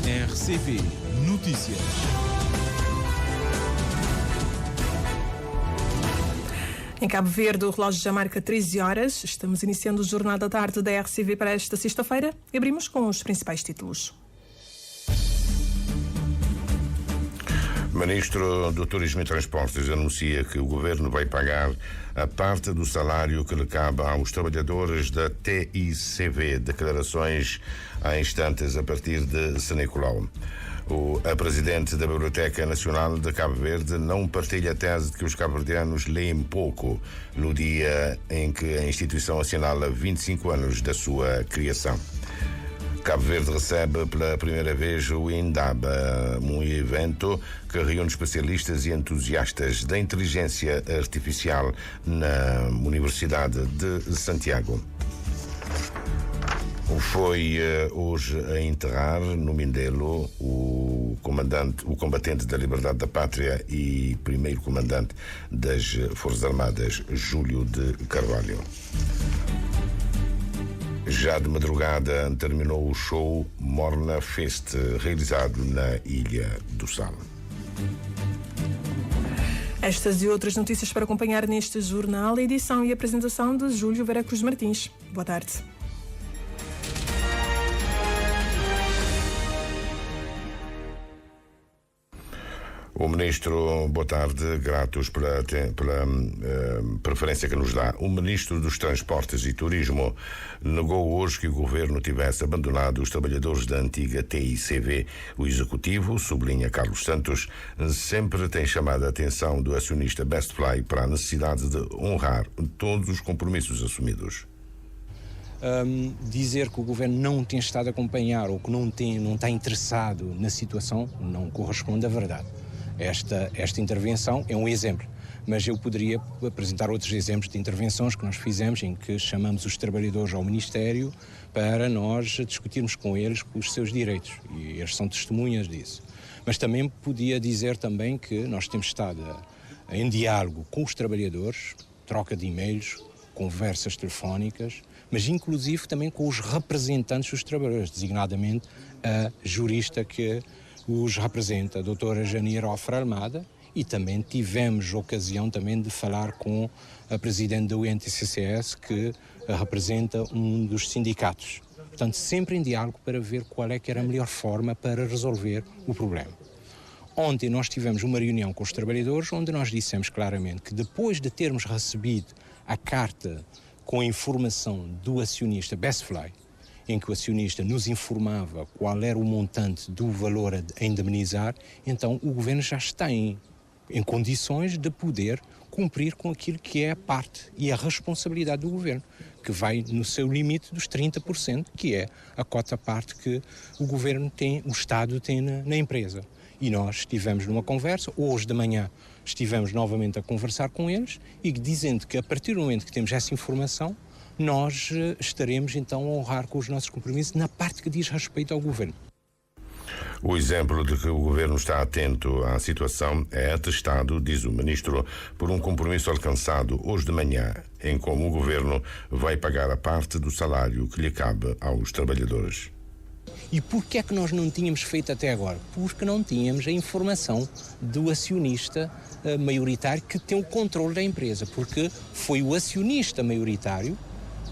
RCP Notícias. Em Cabo Verde, o relógio já marca 13 horas. Estamos iniciando o Jornal da Tarde da RCV para esta sexta-feira e abrimos com os principais títulos. Ministro do Turismo e Transportes anuncia que o Governo vai pagar a parte do salário que lhe cabe aos trabalhadores da TICV. Declarações há instantes a partir de Sanicolau. A Presidente da Biblioteca Nacional de Cabo Verde não partilha a tese de que os cabo-verdianos leem pouco no dia em que a instituição assinala 25 anos da sua criação. Cabo Verde recebe pela primeira vez o INDAB, um evento que reúne especialistas e entusiastas da inteligência artificial na Universidade de Santiago. Foi hoje a enterrar no Mindelo o combatente da liberdade da pátria e primeiro comandante das Forças Armadas, Júlio de Carvalho. Já de madrugada terminou o show Morna Fest, realizado na Ilha do Sal. Estas e outras notícias para acompanhar neste jornal, edição e apresentação de Júlio Vera Cruz Martins. Boa tarde. O Ministro, boa tarde, gratos pela preferência que nos dá. O Ministro dos Transportes e Turismo negou hoje que o Governo tivesse abandonado os trabalhadores da antiga TICV. O Executivo, sublinha Carlos Santos, sempre tem chamado a atenção do acionista Bestfly para a necessidade de honrar todos os compromissos assumidos. Dizer que o Governo não tem estado a acompanhar ou que não está interessado na situação não corresponde à verdade. Esta intervenção é um exemplo, mas eu poderia apresentar outros exemplos de intervenções que nós fizemos em que chamamos os trabalhadores ao Ministério para nós discutirmos com eles os seus direitos, e eles são testemunhas disso. Mas também podia dizer também que nós temos estado em diálogo com os trabalhadores, troca de e-mails, conversas telefónicas, mas inclusive também com os representantes dos trabalhadores, designadamente a jurista que os representa, a doutora Janira Ofra Almada, e também tivemos ocasião também de falar com a presidente da UNTCCS, que representa um dos sindicatos. Portanto, sempre em diálogo para ver qual é que era a melhor forma para resolver o problema. Ontem nós tivemos uma reunião com os trabalhadores, onde nós dissemos claramente que depois de termos recebido a carta com a informação do acionista Bestfly, em que o acionista nos informava qual era o montante do valor a indemnizar, então o Governo já está em condições de poder cumprir com aquilo que é a parte e a responsabilidade do Governo, que vai no seu limite dos 30%, que é a cota-parte que o Governo tem, o Estado tem na empresa. E nós estivemos numa conversa, hoje de manhã estivemos novamente a conversar com eles e dizendo que a partir do momento que temos essa informação, nós estaremos então a honrar com os nossos compromissos na parte que diz respeito ao Governo. O exemplo de que o Governo está atento à situação é atestado, diz o Ministro, por um compromisso alcançado hoje de manhã, em como o Governo vai pagar a parte do salário que lhe cabe aos trabalhadores. E porquê é que nós não tínhamos feito até agora? Porque não tínhamos a informação do acionista maioritário que tem o controle da empresa, porque foi o acionista maioritário,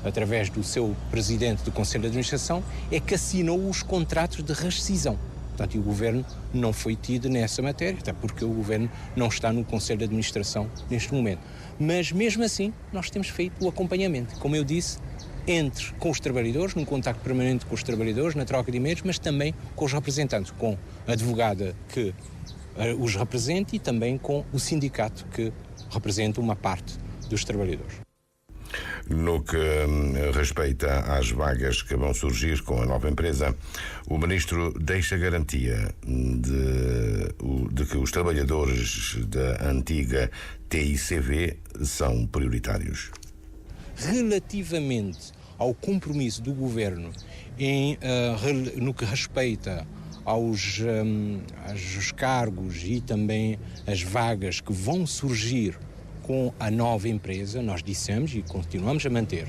através do seu presidente do Conselho de Administração, é que assinou os contratos de rescisão. Portanto, e o Governo não foi tido nessa matéria, até porque o Governo não está no Conselho de Administração neste momento. Mas, mesmo assim, nós temos feito o acompanhamento, como eu disse, com os trabalhadores, num contacto permanente com os trabalhadores, na troca de e-mails, mas também com os representantes, com a advogada que os representa e também com o sindicato que representa uma parte dos trabalhadores. No que respeita às vagas que vão surgir com a nova empresa, o Ministro deixa garantia de que os trabalhadores da antiga TICV são prioritários. Relativamente ao compromisso do Governo no que respeita aos cargos e também as vagas que vão surgir com a nova empresa, nós dissemos e continuamos a manter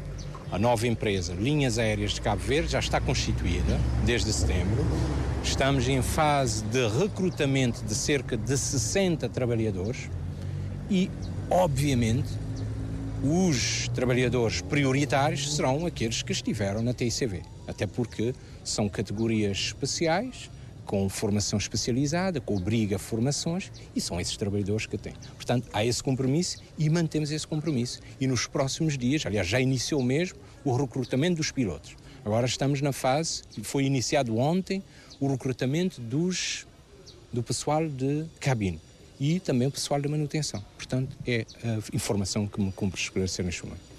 A nova empresa Linhas Aéreas de Cabo Verde já está constituída desde setembro. Estamos em fase de recrutamento de cerca de 60 trabalhadores e, obviamente, os trabalhadores prioritários serão aqueles que estiveram na TICV, até porque são categorias especiais, com formação especializada, com obriga formações, e são esses trabalhadores que têm. Portanto, há esse compromisso e mantemos esse compromisso. E nos próximos dias, aliás, já iniciou mesmo o recrutamento dos pilotos. Agora estamos na fase, foi iniciado ontem, o recrutamento do pessoal de cabine e também o pessoal de manutenção. Portanto, é a informação que me cumpre esclarecer neste momento.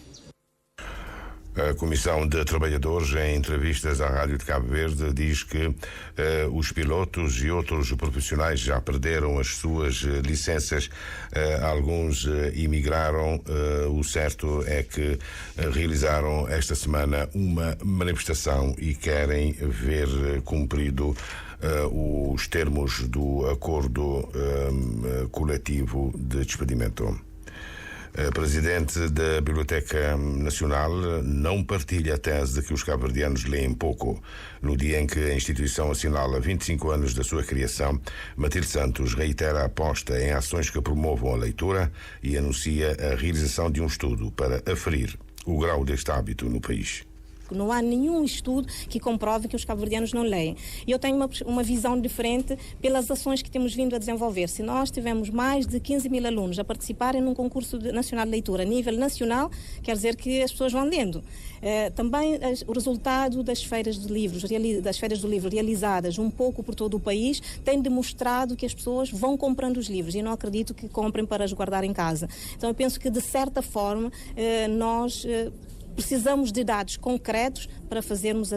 A Comissão de Trabalhadores, em entrevistas à Rádio de Cabo Verde, diz que os pilotos e outros profissionais já perderam as suas licenças. Alguns emigraram. O certo é que realizaram esta semana uma manifestação e querem ver cumprido os termos do acordo coletivo de despedimento. A presidente da Biblioteca Nacional não partilha a tese de que os cabo-verdianos leem pouco. No dia em que a instituição assinala 25 anos da sua criação, Matilde Santos reitera a aposta em ações que promovam a leitura e anuncia a realização de um estudo para aferir o grau deste hábito no país. Não há nenhum estudo que comprove que os cabo-verdianos não leem. E eu tenho uma visão diferente pelas ações que temos vindo a desenvolver. Se nós tivermos mais de 15 mil alunos a participarem num concurso nacional de leitura a nível nacional, quer dizer que as pessoas vão lendo. Também o resultado das feiras do livro realizadas um pouco por todo o país tem demonstrado que as pessoas vão comprando os livros e não acredito que comprem para os guardar em casa. Então eu penso que de certa forma nós precisamos de dados concretos para fazermos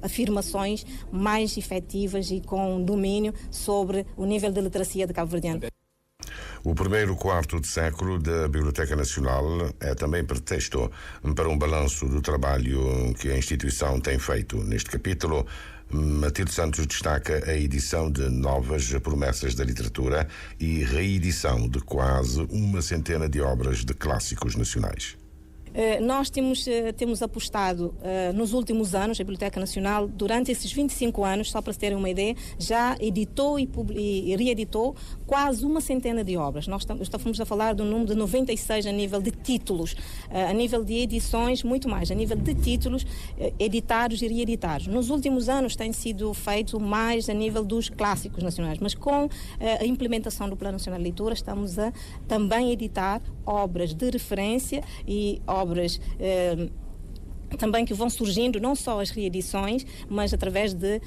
afirmações mais efetivas e com domínio sobre o nível de literacia de cabo-verdiano. O primeiro quarto de século da Biblioteca Nacional é também pretexto para um balanço do trabalho que a instituição tem feito. Neste capítulo, Matilde Santos destaca a edição de novas promessas da literatura e reedição de quase uma centena de obras de clássicos nacionais. Nós temos apostado nos últimos anos, a Biblioteca Nacional, durante esses 25 anos, só para se terem uma ideia, já editou e reeditou quase uma centena de obras. Nós estamos a falar de um número de 96 a nível de títulos, a nível de edições, muito mais, a nível de títulos editados e reeditados. Nos últimos anos tem sido feito mais a nível dos clássicos nacionais, mas com a implementação do Plano Nacional de Leitura estamos a também editar obras de referência e obras também que vão surgindo, não só as reedições, mas através de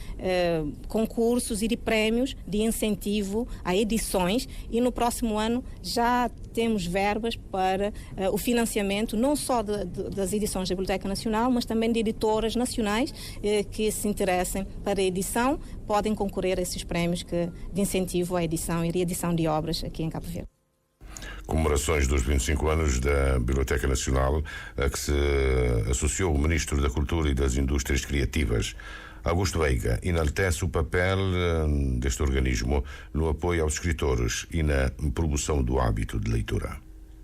concursos e de prémios de incentivo a edições, e no próximo ano já temos verbas para o financiamento não só das edições da Biblioteca Nacional, mas também de editoras nacionais que se interessem para a edição, podem concorrer a esses prémios de incentivo à edição e reedição de obras aqui em Cabo Verde. Comemorações dos 25 anos da Biblioteca Nacional, a que se associou o Ministro da Cultura e das Indústrias Criativas. Augusto Veiga enaltece o papel deste organismo no apoio aos escritores e na promoção do hábito de leitura.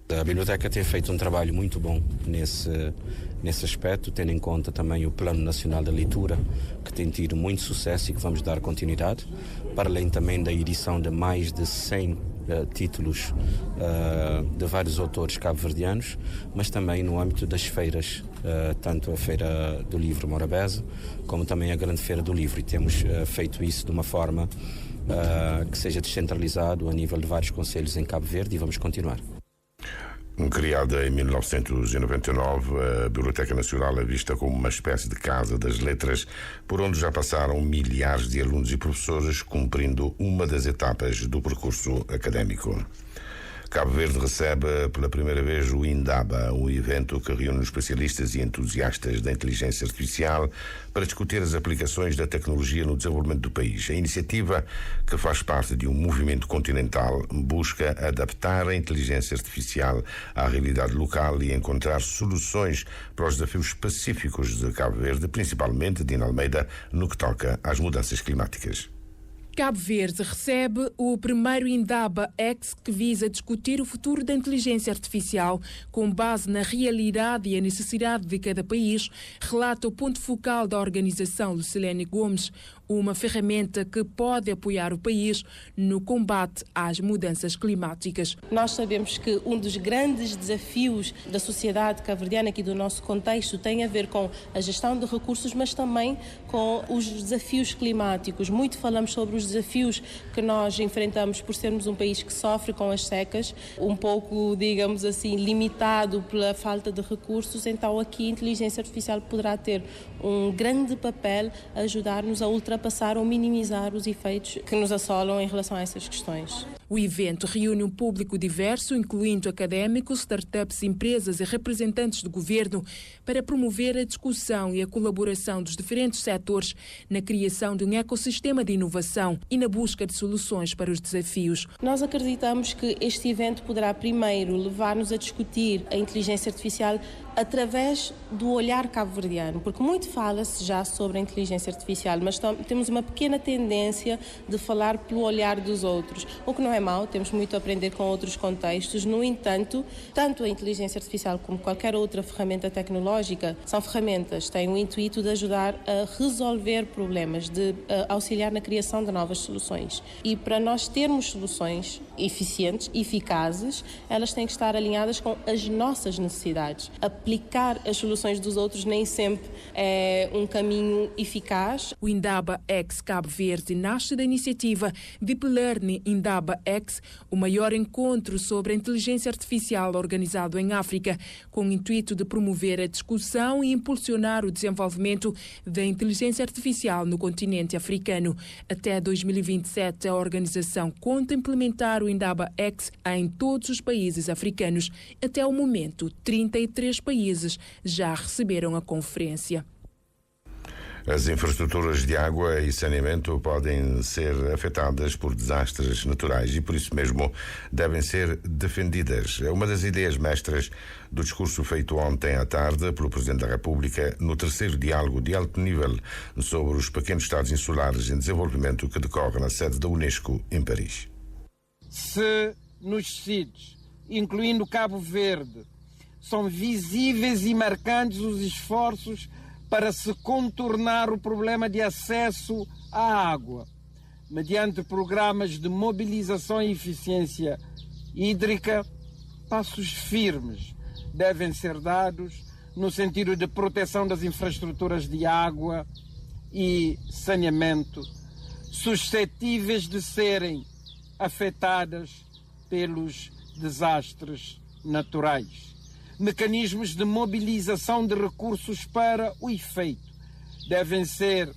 A Biblioteca tem feito um trabalho muito bom nesse aspecto, tendo em conta também o Plano Nacional da Leitura, que tem tido muito sucesso e que vamos dar continuidade, para além também da edição de mais de 100 títulos de vários autores cabo-verdianos, mas também no âmbito das feiras, tanto a Feira do Livro Morabeza, como também a Grande Feira do Livro, e temos feito isso de uma forma que seja descentralizado a nível de vários concelhos em Cabo Verde, e vamos continuar. Criada em 1999, a Biblioteca Nacional é vista como uma espécie de casa das letras, por onde já passaram milhares de alunos e professores, cumprindo uma das etapas do percurso académico. Cabo Verde recebe pela primeira vez o INDABA, um evento que reúne especialistas e entusiastas da inteligência artificial para discutir as aplicações da tecnologia no desenvolvimento do país. A iniciativa, que faz parte de um movimento continental, busca adaptar a inteligência artificial à realidade local e encontrar soluções para os desafios específicos de Cabo Verde, principalmente Dina Almeida, no que toca às mudanças climáticas. Cabo Verde recebe o primeiro Indaba-X que visa discutir o futuro da inteligência artificial com base na realidade e a necessidade de cada país, relata o ponto focal da organização Lucilene Gomes, uma ferramenta que pode apoiar o país no combate às mudanças climáticas. Nós sabemos que um dos grandes desafios da sociedade cabo-verdiana aqui do nosso contexto tem a ver com a gestão de recursos, mas também com os desafios climáticos. Muito falamos sobre os desafios que nós enfrentamos por sermos um país que sofre com as secas, um pouco, digamos assim, limitado pela falta de recursos. Então aqui a inteligência artificial poderá ter um grande papel a ajudar-nos a ultrapassar ou minimizar os efeitos que nos assolam em relação a essas questões. O evento reúne um público diverso, incluindo académicos, startups, empresas e representantes do governo, para promover a discussão e a colaboração dos diferentes setores na criação de um ecossistema de inovação e na busca de soluções para os desafios. Nós acreditamos que este evento poderá primeiro levar-nos a discutir a inteligência artificial através do olhar cabo-verdiano, porque muito fala-se já sobre a inteligência artificial, mas temos uma pequena tendência de falar pelo olhar dos outros, o que não é mau, temos muito a aprender com outros contextos. No entanto, tanto a inteligência artificial como qualquer outra ferramenta tecnológica são ferramentas, têm o intuito de ajudar a resolver problemas, de auxiliar na criação de novas soluções. E para nós termos soluções eficientes, eficazes, elas têm que estar alinhadas com as nossas necessidades. Aplicar as soluções dos outros nem sempre é um caminho eficaz. O Indaba-X Cabo Verde nasce da iniciativa Deep Learning Indaba-X, o maior encontro sobre a inteligência artificial organizado em África, com o intuito de promover a discussão e impulsionar o desenvolvimento da inteligência artificial no continente africano. Até 2027, a organização conta implementar o Indaba-X em todos os países africanos. Até o momento, 33 países já receberam a conferência. As infraestruturas de água e saneamento podem ser afetadas por desastres naturais e, por isso mesmo, devem ser defendidas. É uma das ideias mestras do discurso feito ontem à tarde pelo Presidente da República no terceiro diálogo de alto nível sobre os pequenos Estados insulares em desenvolvimento que decorre na sede da Unesco em Paris. Se nos CIDs, incluindo Cabo Verde, são visíveis e marcantes os esforços para se contornar o problema de acesso à água, mediante programas de mobilização e eficiência hídrica, passos firmes devem ser dados no sentido de proteção das infraestruturas de água e saneamento, suscetíveis de serem afetadas pelos desastres naturais. Mecanismos de mobilização de recursos para o efeito devem ser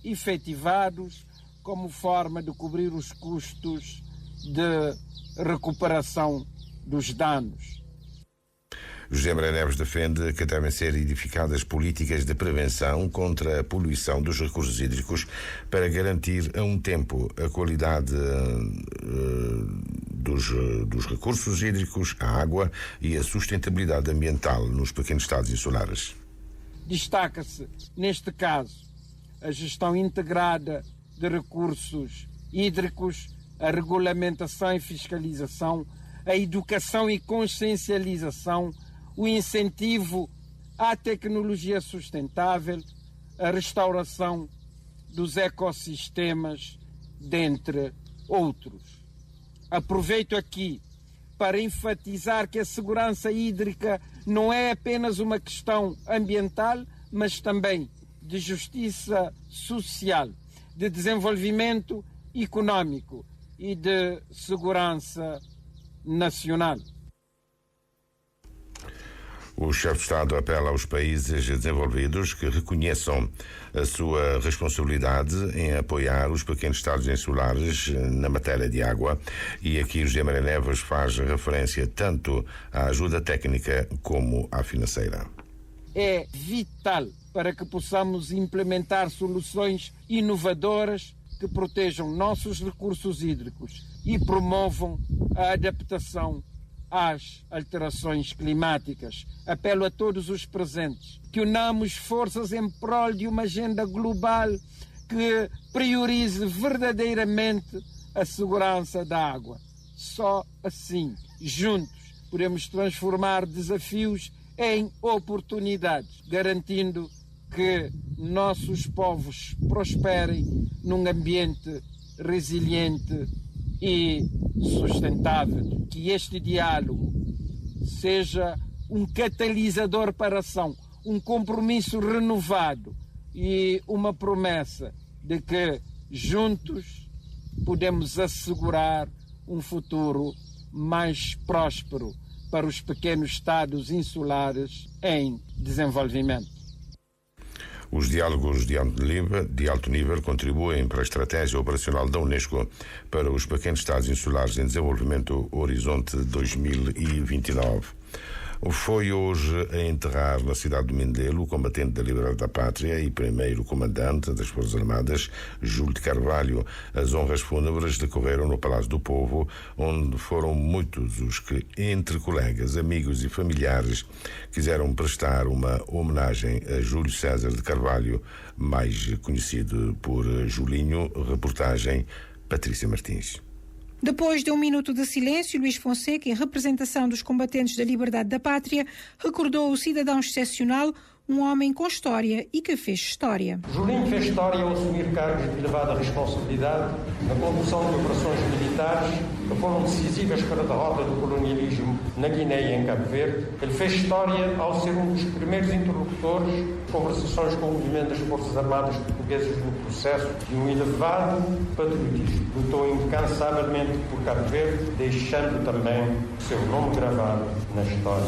efetivados como forma de cobrir os custos de recuperação dos danos. José Maria Neves defende que devem ser edificadas políticas de prevenção contra a poluição dos recursos hídricos para garantir a um tempo a qualidade dos recursos hídricos, a água e a sustentabilidade ambiental nos pequenos Estados insulares. Destaca-se, neste caso, a gestão integrada de recursos hídricos, a regulamentação e fiscalização, a educação e consciencialização, o incentivo à tecnologia sustentável, a restauração dos ecossistemas, dentre outros. Aproveito aqui para enfatizar que a segurança hídrica não é apenas uma questão ambiental, mas também de justiça social, de desenvolvimento econômico e de segurança nacional. O chefe de Estado apela aos países desenvolvidos que reconheçam a sua responsabilidade em apoiar os pequenos Estados insulares na matéria de água. E aqui José Maria Neves faz referência tanto à ajuda técnica como à financeira. É vital para que possamos implementar soluções inovadoras que protejam nossos recursos hídricos e promovam a adaptação às alterações climáticas. Apelo a todos os presentes que unamos forças em prol de uma agenda global que priorize verdadeiramente a segurança da água. Só assim, juntos, podemos transformar desafios em oportunidades, garantindo que nossos povos prosperem num ambiente resiliente e sustentável. Que este diálogo seja um catalisador para a ação, um compromisso renovado e uma promessa de que juntos podemos assegurar um futuro mais próspero para os pequenos estados insulares em desenvolvimento. Os diálogos de alto nível contribuem para a estratégia operacional da Unesco para os pequenos estados insulares em desenvolvimento Horizonte 2029. Foi hoje a enterrar na cidade de Mindelo o combatente da liberdade da pátria e primeiro comandante das Forças Armadas, Júlio de Carvalho. As honras fúnebres decorreram no Palácio do Povo, onde foram muitos os que, entre colegas, amigos e familiares, quiseram prestar uma homenagem a Júlio César de Carvalho, mais conhecido por Julinho. Reportagem Patrícia Martins. Depois de um minuto de silêncio, Luís Fonseca, em representação dos combatentes da liberdade da pátria, recordou o cidadão excepcional, um homem com história e que fez história. Julinho fez história ao assumir cargos de elevada responsabilidade na condução de operações militares que foram decisivas para a derrota do colonialismo na Guiné e em Cabo Verde. Ele fez história ao ser um dos primeiros interlocutores de conversações com o movimento das Forças Armadas Portuguesas no processo de um elevado patriotismo. Lutou incansavelmente por Cabo Verde, deixando também o seu nome gravado na história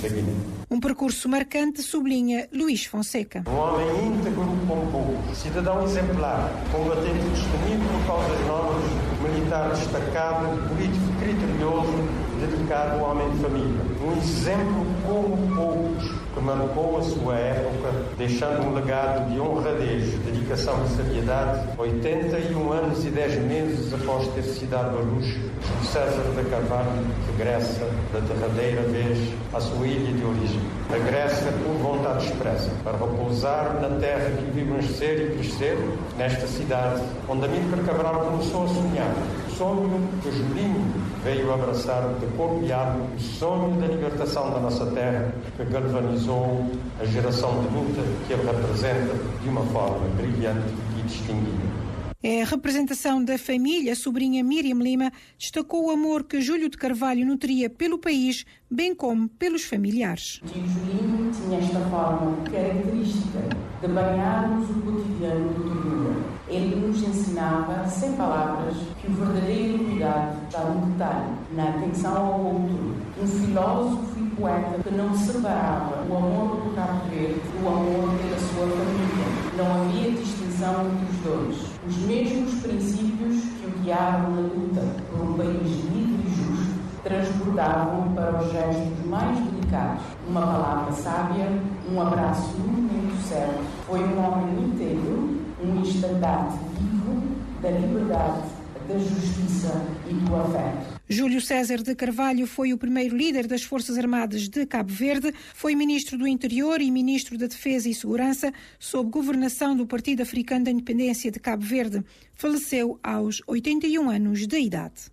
da Guiné. Um percurso marcante, sublinha Luís Fonseca. Um homem íntegro como poucos, cidadão exemplar, combatente destemido por causas nobres, militar destacado, político criterioso, dedicado ao homem de família. Um exemplo como poucos, que marcou a sua época, deixando um legado de honradez, dedicação e seriedade. 81 anos e 10 meses após ter sido dado à luz, Júlio César de Carvalho regressa da derradeira vez à sua ilha de origem. Regressa por vontade expressa, para repousar na terra que viu nascer e crescer, nesta cidade, onde Amílcar Cabral começou a sonhar. O sonho que Julinho veio abraçar de corpo e alma, o sonho da libertação da nossa terra, que galvanizou a geração de luta que ele representa de uma forma brilhante e distinguida. A representação da família, a sobrinha Miriam Lima, destacou o amor que Júlio de Carvalho nutria pelo país, bem como pelos familiares. Tio Julinho tinha esta forma característica de banhar-nos o cotidiano de ternura. Ele nos ensinava, sem palavras, que o verdadeiro cuidado está no detalhe, na atenção ao outro. Um filósofo e poeta que não separava o amor do Cabo Verde do amor pela sua família. Não havia distinção entre os dois. Os mesmos princípios que o guiavam na luta por um país livre e justo transbordavam para os gestos mais delicados. Uma palavra sábia, um abraço no momento certo. Foi um homem inteiro, um estandarte vivo da liberdade, da justiça e do afeto. Júlio César de Carvalho foi o primeiro líder das Forças Armadas de Cabo Verde, foi ministro do Interior e ministro da Defesa e Segurança, sob governação do Partido Africano da Independência de Cabo Verde. Faleceu aos 81 anos de idade.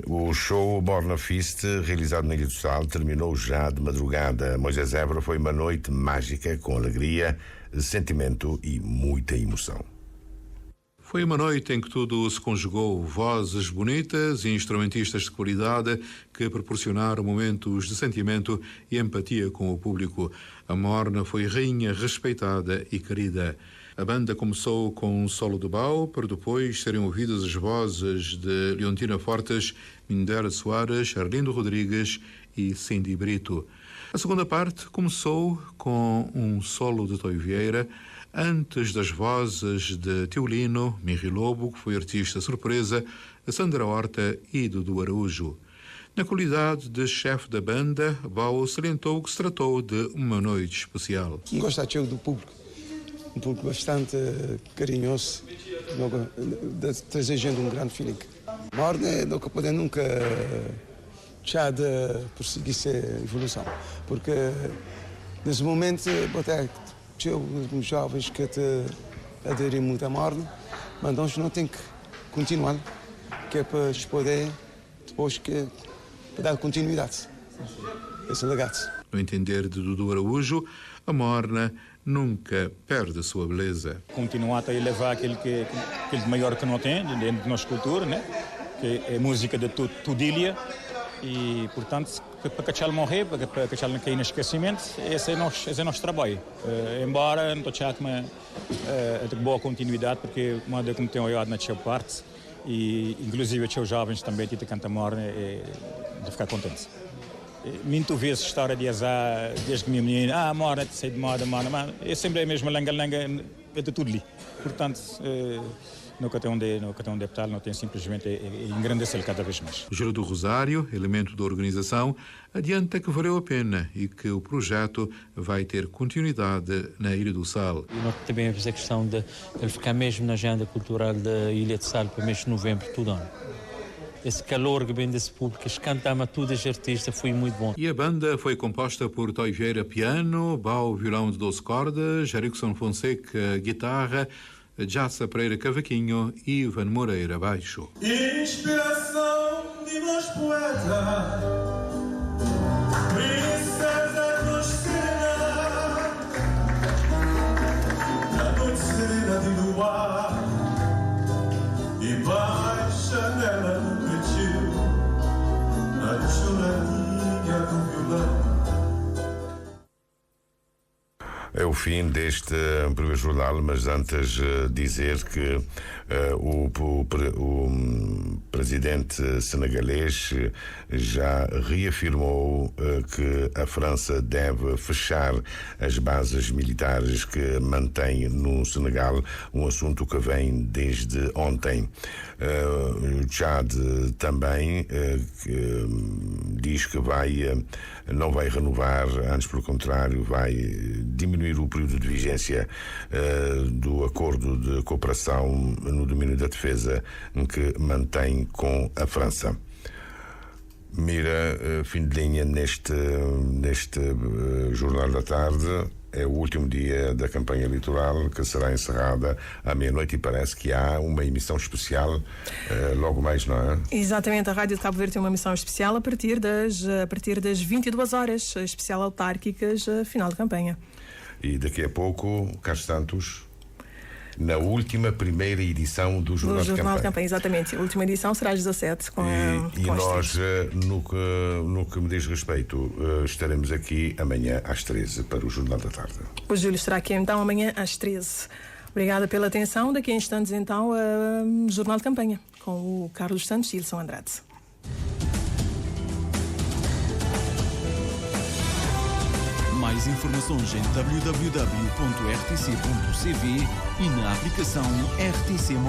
O show Borna Feast, realizado na Ilha do Sal, terminou já de madrugada. Moisés Évora, foi uma noite mágica, com alegria, sentimento e muita emoção. Foi uma noite em que tudo se conjugou, vozes bonitas e instrumentistas de qualidade que proporcionaram momentos de sentimento e empatia com o público. A morna foi rainha respeitada e querida. A banda começou com um solo de baú, para depois serem ouvidas as vozes de Leontina Fortes, Mindera Soares, Arlindo Rodrigues e Cindy Brito. A segunda parte começou com um solo de Toy Vieira, antes das vozes de Teolino, Miri Lobo, que foi artista surpresa, Sandra Horta e Dudu Araújo. Na qualidade de chefe da banda, Bau salientou que se tratou de uma noite especial. Gosto do público, um público bastante carinhoso, trazer gente um grande feeling. Morna não pode nunca deixar de prosseguir essa evolução, porque nesse momento Os jovens que aderem muito à Morne, mas nós não tem que continuar, que é para poder depois para dar continuidade a esse legado. No entender de Dudu Araújo, a Morna nunca perde a sua beleza. Continuar a elevar aquele maior que não tem dentro da nossa cultura, né? Que é música de Tudília, e portanto para que ela morrer, para que ela não caia no esquecimento, esse é nosso trabalho. Embora não estou de boa continuidade, porque uma como tem olhado na sua parte, e inclusive os jovens também que cantam Morna, de ficar contentes. Muito vezes história de azar, desde que minha menina, Morna, sei de moda, é sempre a mesma langa de tudo ali. Portanto, no cartão de deputado não tem simplesmente engrandecer cada vez mais. O Giro do Rosário, elemento da organização, adianta que valeu a pena e que o projeto vai ter continuidade na Ilha do Sal. E nós também fizemos a questão de ele ficar mesmo na agenda cultural da Ilha do Sal para o mês de novembro, todo ano. Esse calor que vem desse público, que cantava tudo, os artistas, foi muito bom. E a banda foi composta por Toy Vieira piano, Bau violão de 12 cordas, Erickson Fonseca guitarra, Jassa Pereira cavaquinho e Ivan Moreira baixo. Inspiração de nós poetas, princesa dos serena, na noite serena de luar, e baixa nela no peito, a choradinha do violão. É o fim deste primeiro jornal, mas antes dizer que o presidente senegalês já reafirmou que a França deve fechar as bases militares que mantém no Senegal, um assunto que vem desde ontem. O Tchad também diz que não vai renovar, antes pelo contrário vai diminuir o período de vigência do acordo de cooperação no domínio da defesa que mantém com a França. Mira, fim de linha neste Jornal da Tarde. É o último dia da campanha eleitoral, que será encerrada à meia-noite, e parece que há uma emissão especial logo mais, não é? Exatamente, a Rádio de Cabo Verde tem uma emissão especial a partir das 22 horas, especial autárquicas, final de campanha. E daqui a pouco, Carlos Santos, na última primeira edição do Jornal de Campanha. Exatamente. A última edição será às 17 e nós, no que me diz respeito, estaremos aqui amanhã às 13 para o Jornal da Tarde. O Júlio estará aqui então amanhã às 13. Obrigada pela atenção. Daqui a instantes então, Jornal de Campanha, com o Carlos Santos e Ilson Andrade. Mais informações em www.rtc.cv e na aplicação RTC